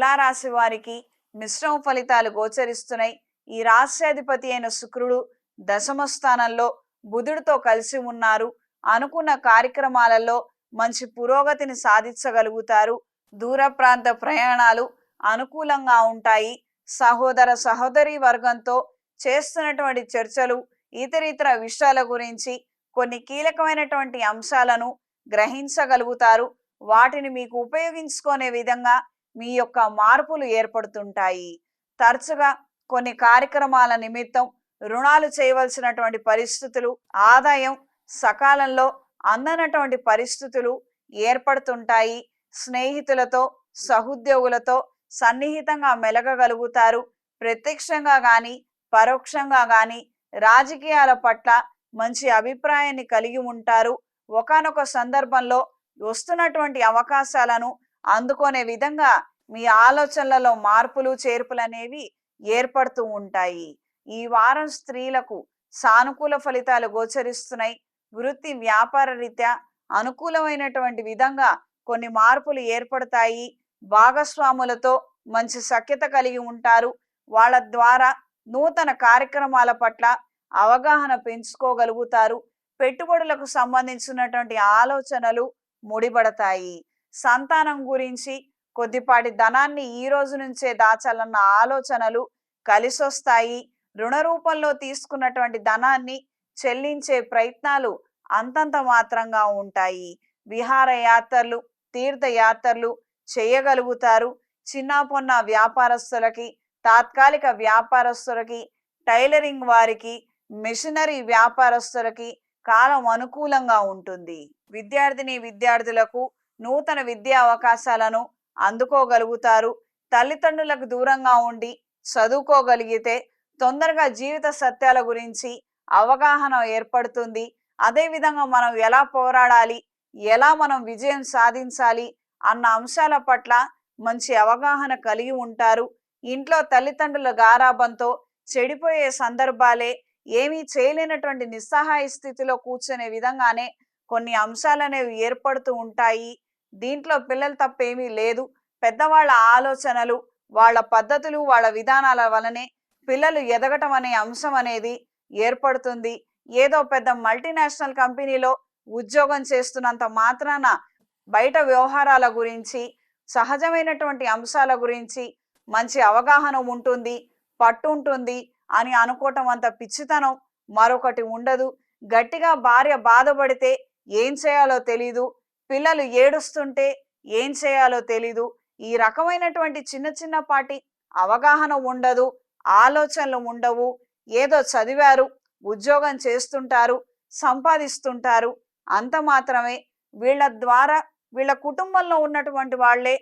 తులారాశి వారికి మిశ్రమ ఫలితాలు గోచరిస్తున్నాయి. ఈ రాశ్యాధిపతి అయిన శుక్రుడు దశమ స్థానంలో బుధుడితో కలిసి ఉన్నారు. అనుకున్న కార్యక్రమాలలో మంచి పురోగతిని సాధించగలుగుతారు. దూర ప్రాంత ప్రయాణాలు అనుకూలంగా ఉంటాయి. సహోదర సహోదరి వర్గంతో చేస్తున్నటువంటి చర్చలు ఇతరితర విషయాల గురించి కొన్ని కీలకమైనటువంటి అంశాలను గ్రహించగలుగుతారు. వాటిని మీకు ఉపయోగించుకునే విధంగా మీ యొక్క మార్పులు ఏర్పడుతుంటాయి. తరచుగా కొన్ని కార్యక్రమాల నిమిత్తం రుణాలు చేయవలసినటువంటి పరిస్థితులు, ఆదాయం సకాలంలో అందనటువంటి పరిస్థితులు ఏర్పడుతుంటాయి. స్నేహితులతో సహోద్యోగులతో సన్నిహితంగా మెలగగలుగుతారు. ప్రత్యక్షంగా కానీ పరోక్షంగా కానీ రాజకీయాల పట్ల మంచి అభిప్రాయాన్ని కలిగి ఉంటారు. ఒకానొక సందర్భంలో వస్తున్నటువంటి అవకాశాలను అందుకునే విధంగా మీ ఆలోచనలలో మార్పులు చేర్పులు అనేవి ఏర్పడుతూ ఉంటాయి. ఈ వారం స్త్రీలకు సానుకూల ఫలితాలు గోచరిస్తున్నాయి. వృత్తి వ్యాపార రీత్యా అనుకూలమైనటువంటి విధంగా కొన్ని మార్పులు ఏర్పడతాయి. భాగస్వాములతో మంచి సఖ్యత కలిగి ఉంటారు. వాళ్ళ ద్వారా నూతన కార్యక్రమాల పట్ల అవగాహన పెంచుకోగలుగుతారు. పెట్టుబడులకు సంబంధించినటువంటి ఆలోచనలు ముడిపడతాయి. సంతానం గురించి కొద్దిపాటి ధనాన్ని ఈ రోజు నుంచే దాచాలన్న ఆలోచనలు కలిసొస్తాయి. రుణ రూపంలో తీసుకున్నటువంటి ధనాన్ని చెల్లించే ప్రయత్నాలు అంతంత మాత్రంగా ఉంటాయి. విహారయాత్రలు, తీర్థయాత్రలు చేయగలుగుతారు. చిన్న పొన్న వ్యాపారస్తులకి, తాత్కాలిక వ్యాపారస్తులకి, టైలరింగ్ వారికి, మిషనరీ వ్యాపారస్తులకి కాలం అనుకూలంగా ఉంటుంది. విద్యార్థులకు నూతన విద్యా అవకాశాలను అందుకోగలుగుతారు. తల్లిదండ్రులకు దూరంగా ఉండి చదువుకోగలిగితే తొందరగా జీవిత సత్యాల గురించి అవగాహన ఏర్పడుతుంది. అదేవిధంగా మనం ఎలా పోరాడాలి, ఎలా మనం విజయం సాధించాలి అన్న అంశాల పట్ల మంచి అవగాహన కలిగి ఉంటారు. ఇంట్లో తల్లిదండ్రుల గారాబంతో చెడిపోయే సందర్భాలే, ఏమీ చేయలేనటువంటి నిస్సహాయ స్థితిలో కూర్చునే విధంగానే కొన్ని అంశాలనేవి ఏర్పడుతూ ఉంటాయి. దీంట్లో పిల్లల తప్పేమీ లేదు. పెద్దవాళ్ళ ఆలోచనలు, వాళ్ళ పద్ధతులు, వాళ్ళ విధానాల వలనే పిల్లలు ఎదగటం అనే అంశం అనేది ఏర్పడుతుంది. ఏదో పెద్ద మల్టీనేషనల్ కంపెనీలో ఉద్యోగం చేస్తున్నంత మాత్రాన బయట వ్యవహారాల గురించి, సహజమైనటువంటి అంశాల గురించి మంచి అవగాహన ఉంటుంది, పట్టు ఉంటుంది అని అనుకోవటం అంత పిచ్చితనం మరొకటి ఉండదు. గట్టిగా భార్య బాధపడితే ఏం చేయాలో తెలీదు, పిల్లలు ఏడుస్తుంటే ఏం చేయాలో తెలీదు. ఈ రకమైనటువంటి చిన్న చిన్నపాటి అవగాహన ఉండదు, ఆలోచనలు ఉండవు. ఏదో చదివారు, ఉద్యోగం చేస్తుంటారు, సంపాదిస్తుంటారు, అంత మాత్రమే. వీళ్ళ ద్వారా వీళ్ళ కుటుంబంలో ఉన్నటువంటి వాళ్ళే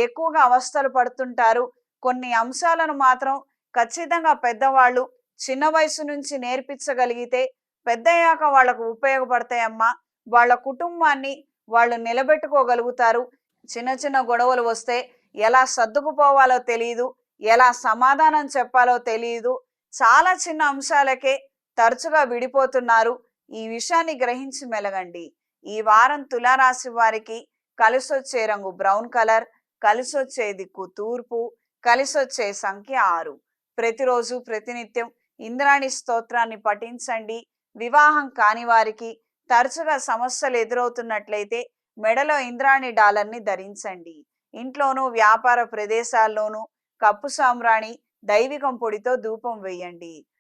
ఎక్కువగా అవస్థలు పడుతుంటారు. కొన్ని అంశాలను మాత్రం ఖచ్చితంగా పెద్దవాళ్ళు చిన్న వయసు నుంచి నేర్పించగలిగితే పెద్దయ్యాక వాళ్ళకు ఉపయోగపడతాయమ్మా. వాళ్ళ కుటుంబాన్ని వాళ్ళు నిలబెట్టుకోగలుగుతారు. చిన్న చిన్న గొడవలు వస్తే ఎలా సర్దుకుపోవాలో తెలియదు, ఎలా సమాధానం చెప్పాలో తెలియదు. చాలా చిన్న అంశాలకే తరచుగా విడిపోతున్నారు. ఈ విషయాన్ని గ్రహించి మెలగండి. ఈ వారం తులారాశి వారికి కలిసొచ్చే రంగు బ్రౌన్ కలర్, కలిసొచ్చే దిక్కు తూర్పు, కలిసొచ్చే సంఖ్య 6. ప్రతిరోజు ప్రతినిత్యం ఇంద్రాణి స్తోత్రాన్ని పఠించండి. వివాహం కాని వారికి తరచుగా సమస్యలు ఎదురవుతున్నట్లయితే మెడలో ఇంద్రాణి డాలర్ని ధరించండి. ఇంట్లోనూ వ్యాపార ప్రదేశాల్లోనూ కప్పు సాంబ్రాణి దైవికం పొడితో ధూపం వేయండి.